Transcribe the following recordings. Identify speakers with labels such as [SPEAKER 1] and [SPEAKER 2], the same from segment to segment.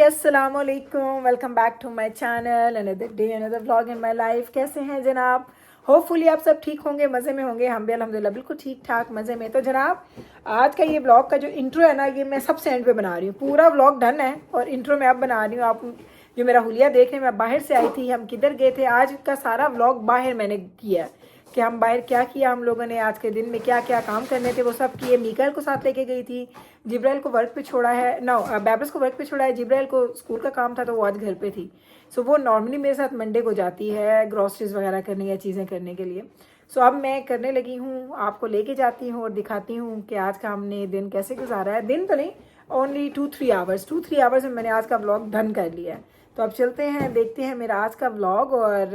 [SPEAKER 1] अस्सलाम वालेकुम, welcome back to my channel, another day another vlog in my life. कैसे हैं जनाब? होपफुली आप सब ठीक होंगे, मज़े में होंगे। हम भी अल्हम्दुलिल्लाह बिल्कुल ठीक ठाक मज़े में। तो जनाब, आज का ये व्लॉग का जो इंट्रो है ना, ये मैं सबसे एंड पे बना रही हूँ। पूरा व्लॉग डन है और इंट्रो मैं अब बना रही हूँ। आप जो मेरा हुलिया देख रहे हैं, मैं बाहर से आई थी, हम किधर गए थे, आज का सारा व्लॉग बाहर मैंने किया है कि हम बाहर क्या किया, हम लोगों ने आज के दिन में क्या क्या काम करने थे वो सब किए। मीकल को साथ लेके गई थी, जिब्राइल को वर्क पे छोड़ा है, बैबरस को वर्क पे छोड़ा है, जिब्राइल को स्कूल का काम था तो वो आज घर पे थी। सो वो नॉर्मली मेरे साथ मंडे को जाती है ग्रॉसरीज वगैरह करने या चीज़ें करने के लिए। सो अब मैं करने लगी हूँ, आपको लेके जाती हूँ और दिखाती हूँ कि आज का हमने दिन कैसे गुजारा है। दिन तो नहीं, ओनली 2-3 आवर्स में मैंने आज का व्लॉग डन कर लिया है। तो अब चलते हैं, देखते हैं मेरा आज का व्लॉग और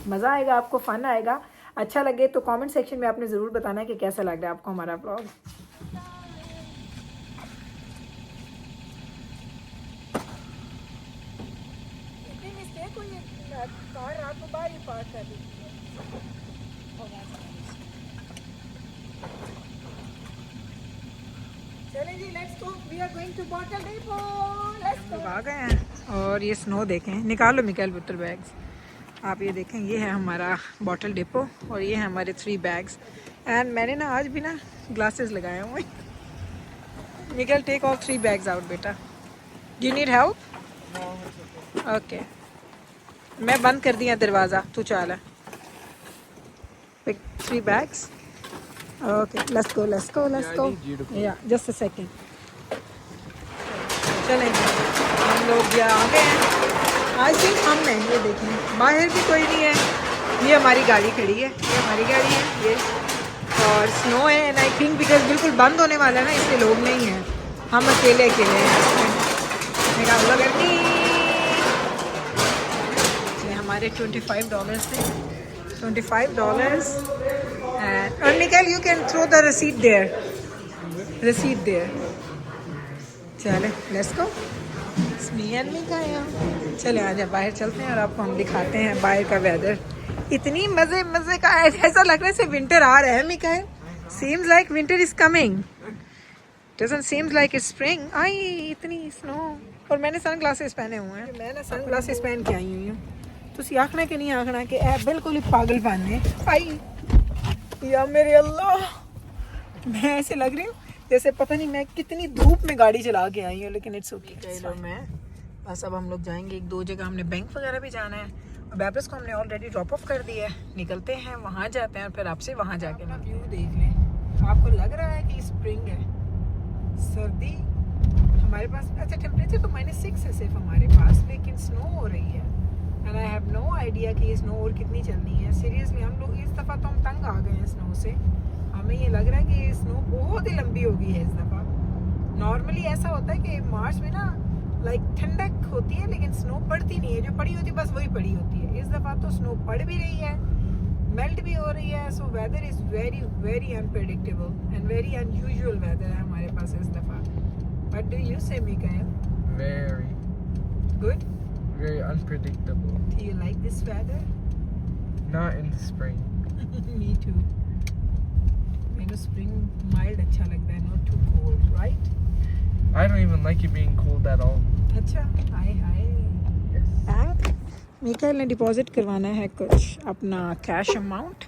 [SPEAKER 1] मज़ा आएगा, आपको फ़न आएगा। अच्छा लगे तो कमेंट सेक्शन में आपने ज़रूर बताना है कि कैसा लग रहा है आपको हमारा व्लॉग। इतनी मिस्टेक हुई है, कार रात को बाहर ही पार्क कर दी। चलें जी, let's go, we are going to bottle depot, let's go. आ गए हैं और ये स्नो देखें, निकालो मिकाइल पुत्र बैग्स। आप ये देखें, ये है हमारा बॉटल डिपो और ये है हमारे 3 बैग्स। एंड मैंने ना आज भी ना ग्लासेस लगाए हुए। Mikail, take all 3 bags out बेटा। Do you need help? Okay, मैं बंद कर दिया दरवाज़ा, तू चल। Pick 3 bags. Okay, let's go let's go let's go. Yeah just a second. चलें, हम लोग या आ गए हैं। आज सिर्फ हम हैं, ये देखें, बाहर भी कोई नहीं है। ये हमारी गाड़ी खड़ी है, ये हमारी गाड़ी है ये, और स्नो है। एंड आई थिंक बिकॉज बिल्कुल बंद होने वाला है ना, इसलिए लोग नहीं हैं, हम अकेले अकेले हैं। ये हमारे $25 थे, $25। और Mikail, you can throw the rasid there. चले, लेट्स गो। चले आ जाए, बाहर चलते हैं और आपको हम दिखाते हैं बाहर का वेदर। इतनी मजे का है, ऐसा लग रहा है विंटर आ रहा है Mikail. Seems like winter is coming, doesn't seems like it's spring. आई इतनी स्नो, और मैंने सन ग्लासेस पहने हुए हैं। मैं ना सन ग्लासेस पहन के आई हुई हूँ। तुसी आखना कि नहीं आखना कि ऐ बिल्कुल ही पागल पाने। आई या मेरे अल्लाह, मैं ऐसे लग रही हूँ जैसे पता नहीं मैं कितनी धूप में गाड़ी चला के आई हूँ, लेकिन इट्स ओके। चलो मैं बस, अब हम लोग जाएंगे 1-2 जगह, हमने बैंक वगैरह भी जाना है और बैबरस को हमने ऑलरेडी ड्रॉप ऑफ कर दिया है। निकलते हैं, वहाँ जाते हैं और फिर आपसे वहाँ जाके ना व्यू देख लें। आपको लग रहा है कि स्प्रिंग है, सर्दी हमारे पास। अच्छा, टेम्परेचर तो -6 है सिर्फ हमारे पास, लेकिन स्नो हो रही है and I have no idea कि ये स्नो और कितनी चलनी है। सीरियसली हम लोग इस दफ़ा तो हम तंग आ गए हैं स्नो से। हमें ये लग रहा है कि स्नो बहुत ही लंबी हो गई है इस दफ़ा। नॉर्मली ऐसा होता है कि मार्च में ना लाइक ठंडक होती है, लेकिन स्नो पड़ती नहीं है, जो पड़ी होती है बस वही पड़ी होती है। इस दफ़ा तो स्नो पड़ भी रही है, मेल्ट भी हो रही है। So weather is very very unpredictable and very unusual weather है हमारे पास इस दफ़ा। What do you say Mikail?
[SPEAKER 2] Very,
[SPEAKER 1] good.
[SPEAKER 2] very unpredictable.
[SPEAKER 1] Do you like this weather?
[SPEAKER 2] Not in the spring.
[SPEAKER 1] Me too. मेरे स्प्रिंग माइल्ड अच्छा लगता है, not too cold, right?
[SPEAKER 2] I don't even like it being cold at all.
[SPEAKER 1] अच्छा, हाय हाय।
[SPEAKER 2] Yes.
[SPEAKER 1] Mikail ने deposit करवाना है कुछ अपना कैश अमाउंट।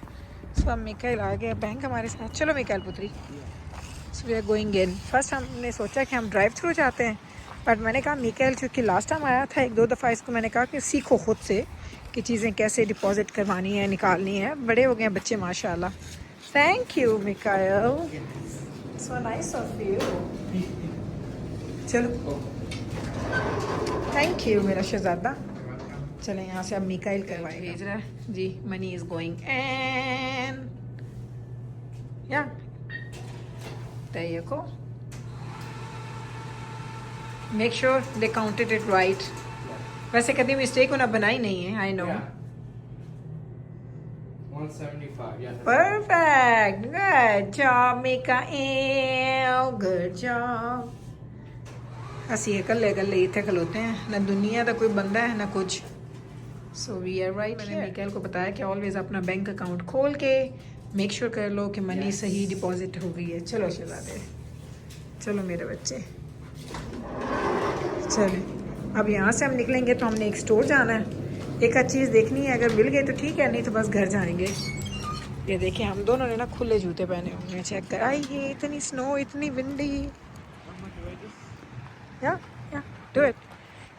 [SPEAKER 1] सो अब मिकाइल आ गया बैंक हमारे साथ। चलो मिकाइल पुत्री, so we are going in. First हमने सोचा कि हम ड्राइव थ्रू जाते हैं, बट मैंने कहा मिकाइल चूँकि लास्ट टाइम आया था 1-2 दफ़ा, इसको मैंने कहा कि सीखो खुद से कि चीज़ें कैसे डिपॉजिट करवानी है, निकालनी है। बड़े हो गए हैं बच्चे माशाल्लाह। Thank you Mikail, so nice of you. चलो, थैंक यू मेरा शहजादा। चलें, यहाँ से अब मिकाइल करवाएगा, भेज रहा है जी। मनी इज गोइंग एंड या देखो, make sure they counted it right. वैसे कभी मिस्टेक होना बनाई नहीं है, I know.
[SPEAKER 2] 175. Yeah.
[SPEAKER 1] Perfect, good job Mikail, good job. ਅਸੀਂ ਇਕੱਲੇ ਇੱਥੇ खलोते हैं, ना दुनिया का कोई बंदा है ना कुछ। So we are right. मैंने मिकाइल को बताया कि ऑलवेज अपना बैंक अकाउंट खोल के मेक श्योर कर लो कि मनी सही डिपॉजिट हो गई है। चलो शहजादे, चलो मेरे बच्चे, चले अब यहाँ से हम निकलेंगे तो हमने एक स्टोर जाना है, एक आध चीज़ देखनी है, अगर मिल गई तो ठीक है, नहीं तो बस घर जाएंगे। ये देखिए हम दोनों ने ना खुले जूते पहने हुए हैं, चेक कर। आई ये इतनी स्नो, इतनी विंडी। या do it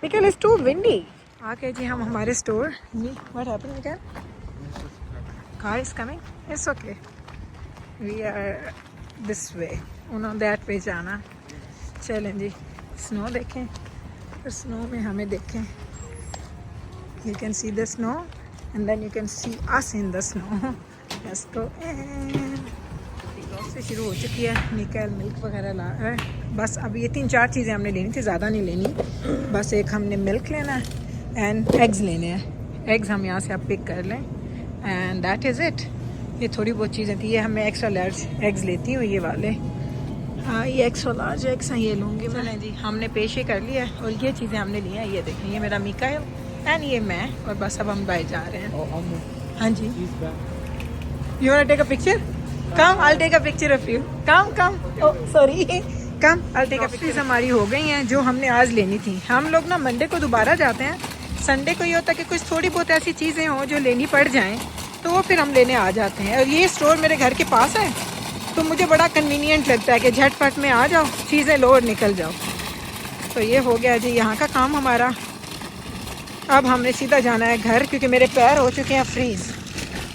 [SPEAKER 1] because it's too windy. आके जी हम हमारे store. What happened again? Car is coming, it's okay, we are this way, उन्होंने दैट वे जाना। चलें जी, स्नो देखें, और स्नो में हमें देखें। You can see the snow and then you can see us in the snow. Let's go in. Grocery शुरू हो चुकी है, निकल मिल्क वगैरह ला है। बस अब ये 3-4 चीज़ें हमने लेनी थी, ज़्यादा नहीं लेनी। बस एक हमने मिल्क लेना है एंड एग्स लेने हैं। एग्स हम यहाँ से आप पिक कर लें एंड दैट इज़ इट। ये थोड़ी बहुत चीज़ें थी, ये हमें एक्स्ट्रा लार्ज एग्स लेती हूँ, ये वाले। हाँ ये एक्स्ट्रा लार्ज एग्स हैं, ये लूँगी मैं जी। हमने पेश ही कर लिया है और ये चीज़ें हमने ली हैं। ये देखें, ये मेरा मिकाइल एंड ये मैं, और बस अब हम बाहर जा रहे हैं। हाँ जी, you want take a picture? Come, I will take a picture of you. Come oh sorry, come, I will take a picture. हमारी हो गई हैं जो हमने आज लेनी थी। हम लोग ना मंडे को दोबारा जाते हैं, संडे को ये होता है कि कुछ थोड़ी बहुत ऐसी चीज़ें हों जो लेनी पड़ जाएं, तो वो फिर हम लेने आ जाते हैं। और ये स्टोर मेरे घर के पास है, तो मुझे बड़ा कन्वीनियंट लगता है कि झटपट में आ जाओ, चीज़ें लो और निकल जाओ। तो ये हो गया जी यहाँ का काम हमारा। अब हमने सीधा जाना है घर, क्योंकि मेरे पैर हो चुके हैं फ्रीज।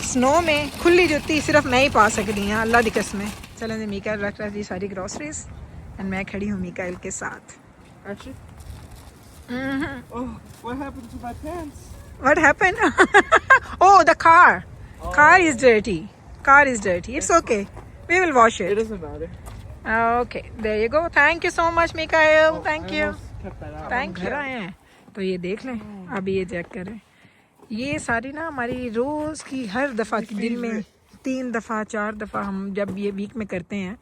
[SPEAKER 1] स्नो में खुली जूती सिर्फ मैं ही पा सकती हूँ, अल्लाह दी कसमें। चलें जी, मिकाइल रख रहा है जी सारी ग्रॉसरीज एंड मैं खड़ी हूँ मिकाइल के साथ।
[SPEAKER 2] Oh, what happened to my pants?
[SPEAKER 1] What happened? Oh, the car. Car is dirty. Car is dirty. It's okay. We will wash
[SPEAKER 2] It
[SPEAKER 1] it.
[SPEAKER 2] doesn't matter.
[SPEAKER 1] Okay, there you go. Thank you so much, Mikael. Thank
[SPEAKER 2] I
[SPEAKER 1] you.
[SPEAKER 2] almost kept that out.
[SPEAKER 1] Thank you. आए हैं तो ये देख लें, अभी ये check करें। ये सारी ना हमारी रोज़ की हर दफ़ा की दिन में 3 दफ़ा 4 दफ़ा हम जब ये वीक में करते हैं,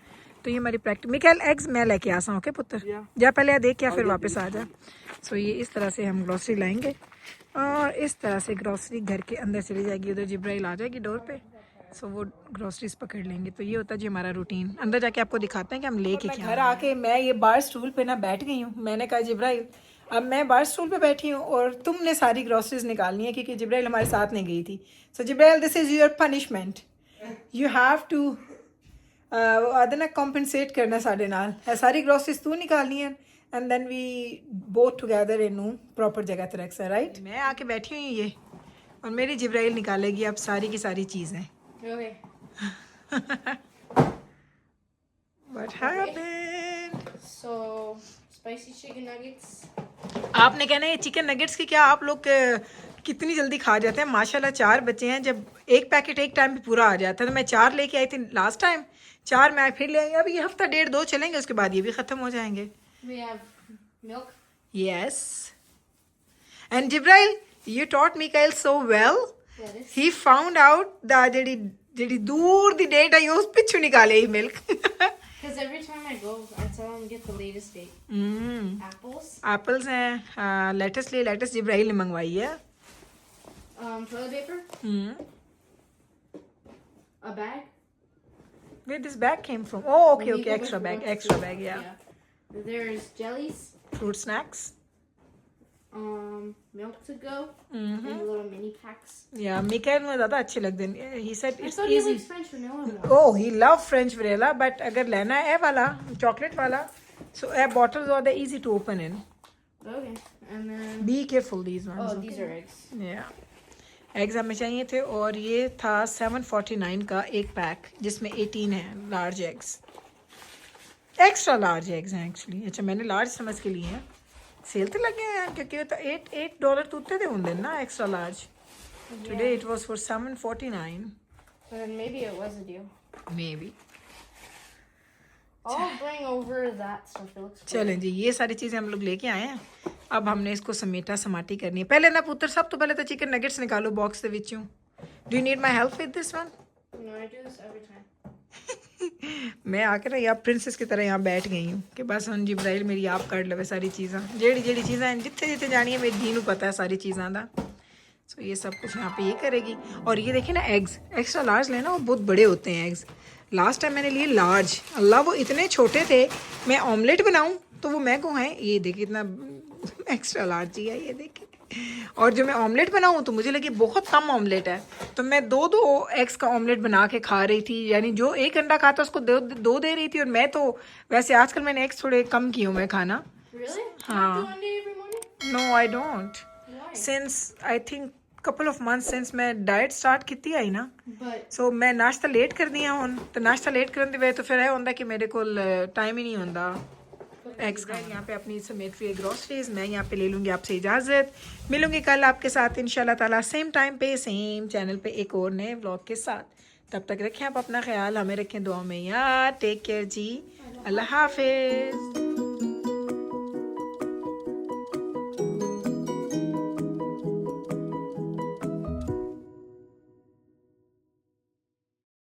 [SPEAKER 1] तो ये हमारी प्रैक्टिस। मिकाइल एग्स मैं लेके आ ओके पुत्र, जा पहले देख क्या फिर वापस आ जा। सो ये इस तरह से हम ग्रॉसरी लाएंगे और इस तरह से ग्रॉसरी घर के अंदर चली जाएगी, उधर जिब्राइल आ जाएगी डोर पे, सो वो ग्रॉसरीज पकड़ लेंगे। तो ये होता है जी हमारा रूटीन। अंदर जाके आपको दिखाते हैं कि हम लेके क्या। घर आके मैं ये बार स्टूल पे ना बैठ गई हूँ। मैंने कहा जिब्राइल अब मैं बार स्टूल पे बैठी हूँ और तुमने सारी ग्रॉसरीज निकालनी है, क्योंकि जिब्राइल हमारे साथ नहीं गई थी। So Jibrail this is your punishment, you have to आदे ना कॉम्पनसेट करना साढ़े नाल है, सारी ग्रॉसरीज तू निकालनी है and then we both together इनू प्रॉपर जगह ते रख सा, राइट। मैं आके बैठी हुई ये और मेरी जिब्राइल निकालेगी अब सारी की सारी चीज़ें।
[SPEAKER 3] Okay.
[SPEAKER 1] What happened?
[SPEAKER 3] So, spicy chicken nuggets.
[SPEAKER 1] आपने कहना है चिकन नगेट्स की क्या आप लोग कितनी जल्दी खा जाते हैं। माशाल्लाह 4 बच्चे हैं, जब एक पैकेट एक टाइम पे पूरा आ जाता है। तो मैं 4 लेके आई थी लास्ट टाइम, 4 मैं फिर ले आई। अब ये हफ्ता 1.5-2 चलेंगे, उसके बाद ये भी ख़त्म हो जाएंगे।
[SPEAKER 3] We have milk.
[SPEAKER 1] Yes. And Jibrail, you taught Mikael so well.
[SPEAKER 3] Lettuce.
[SPEAKER 1] He found out that ਜਿਹੜੀ ਦੂਰ ਦੀ ਡੇਟ ਆਈ ਉਸ ਪਿੱਛੋਂ ਨਿਕਾਲੇ ਹੀ milk.
[SPEAKER 3] Because every time I go, I tell them get the latest date. Apples.
[SPEAKER 1] Apples हैं, latus ले, latus जिब्राइल ने मंगवाई है।
[SPEAKER 3] Toilet paper. A bag.
[SPEAKER 1] Where this bag came from? Oh, okay,
[SPEAKER 3] We
[SPEAKER 1] okay,
[SPEAKER 3] go
[SPEAKER 1] extra
[SPEAKER 3] with
[SPEAKER 1] bag,
[SPEAKER 3] milk
[SPEAKER 1] extra
[SPEAKER 3] too.
[SPEAKER 1] bag, yeah.
[SPEAKER 3] There's jellies.
[SPEAKER 1] Fruit snacks.
[SPEAKER 3] Milk to go. And little mini packs.
[SPEAKER 1] Yeah, Mikael में ज़्यादा अच्छे लगते हैं। He said
[SPEAKER 3] I
[SPEAKER 1] it's
[SPEAKER 3] thought he
[SPEAKER 1] easy.
[SPEAKER 3] likes French vanilla one.
[SPEAKER 1] Oh, he love French vanilla, but अगर लेना है वाला chocolate वाला, so bottles are the easy to open in.
[SPEAKER 3] Okay. And then.
[SPEAKER 1] Be careful these ones.
[SPEAKER 3] Oh, these are eggs.
[SPEAKER 1] Yeah. Eggs हमें चाहिए थे और ये था 749 का एक पैक, जिसमें 18 है large eggs. Extra large eggs हैं एक्चुअली। अच्छा मैंने लार्ज समझ के लिए हैं, सेल तो लगे हैं क्योंकि तो $8 तो उत्ते थे उन दिन ना extra large. Today it was for 749
[SPEAKER 3] But then maybe it was a deal.
[SPEAKER 1] May be.
[SPEAKER 3] I'll bring over that stuff. It looks cool.
[SPEAKER 1] चलें जी, ये सारी चीज़ें हम लोग लेके आए हैं। अब हमने इसको समेटा समाटी करनी है। पहले ना पुत्र सब तो पहले तो चिकन नगेट्स निकालो बॉक्स के विचों। Do you need my help with this one?
[SPEAKER 3] No, I do this every time.
[SPEAKER 1] मैं आकर ना यहाँ प्रिंसेस की तरह यहाँ बैठ गई हूँ कि बस हम जिब्राइल मेरी आप कर लवे सारी चीज़ां, जेड़ी चीज़ां हैं जिथे जिथे जानी है मेरी धी नूं पता है सारी चीज़ां दा। सो ये सब कुछ यहाँ पे ये करेगी। और ये देखिए ना एग्स एक्स्ट्रा लार्ज लेना, वो बहुत बड़े होते हैं एग्स। लास्ट टाइम मैंने लिए लार्ज, अल्लाह वो इतने छोटे थे, मैं ऑमलेट बनाऊँ तो वो मैं को है ये देखिए इतना एक्स्ट्रा लार्ज ही है ये देखिए। और जो मैं ऑमलेट बनाऊँ तो मुझे लगे बहुत कम ऑमलेट है, तो मैं 2 एग्स का ऑमलेट बना के खा रही थी, यानी जो 1 अंडा खाता उसको 2 दे रही थी। और मैं तो वैसे आजकल मैंने एग्स थोड़े कम की हूँ मैं खाना।
[SPEAKER 3] Really?
[SPEAKER 1] हाँ।
[SPEAKER 3] You have to one day every morning?
[SPEAKER 1] No I don't,
[SPEAKER 3] Why?
[SPEAKER 1] Since I think couple of months since मैं डाइट स्टार्ट की आई ना,
[SPEAKER 3] But
[SPEAKER 1] सो मैं नाश्ता लेट कर दिया ਹੁਣ तो नाश्ता लेट करने ਦੀ वजह तो फिर ਇਹ ਹੁੰਦਾ कि मेरे को टाइम ही नहीं होता एग्स का। यहाँ पे अपनी समेट रही है ग्रॉसरीज, मैं यहाँ पे ले लूँगी आपसे इजाज़त। मिलूँगी कल आपके साथ इंशाल्लाह ताला सेम टाइम पे सेम चैनल पे एक और नए व्लॉग के साथ। तब तक रखें आप अपना ख्याल, हमें रखें दुआ में यार। टेक केयर जी, अल्लाह हाफिज़।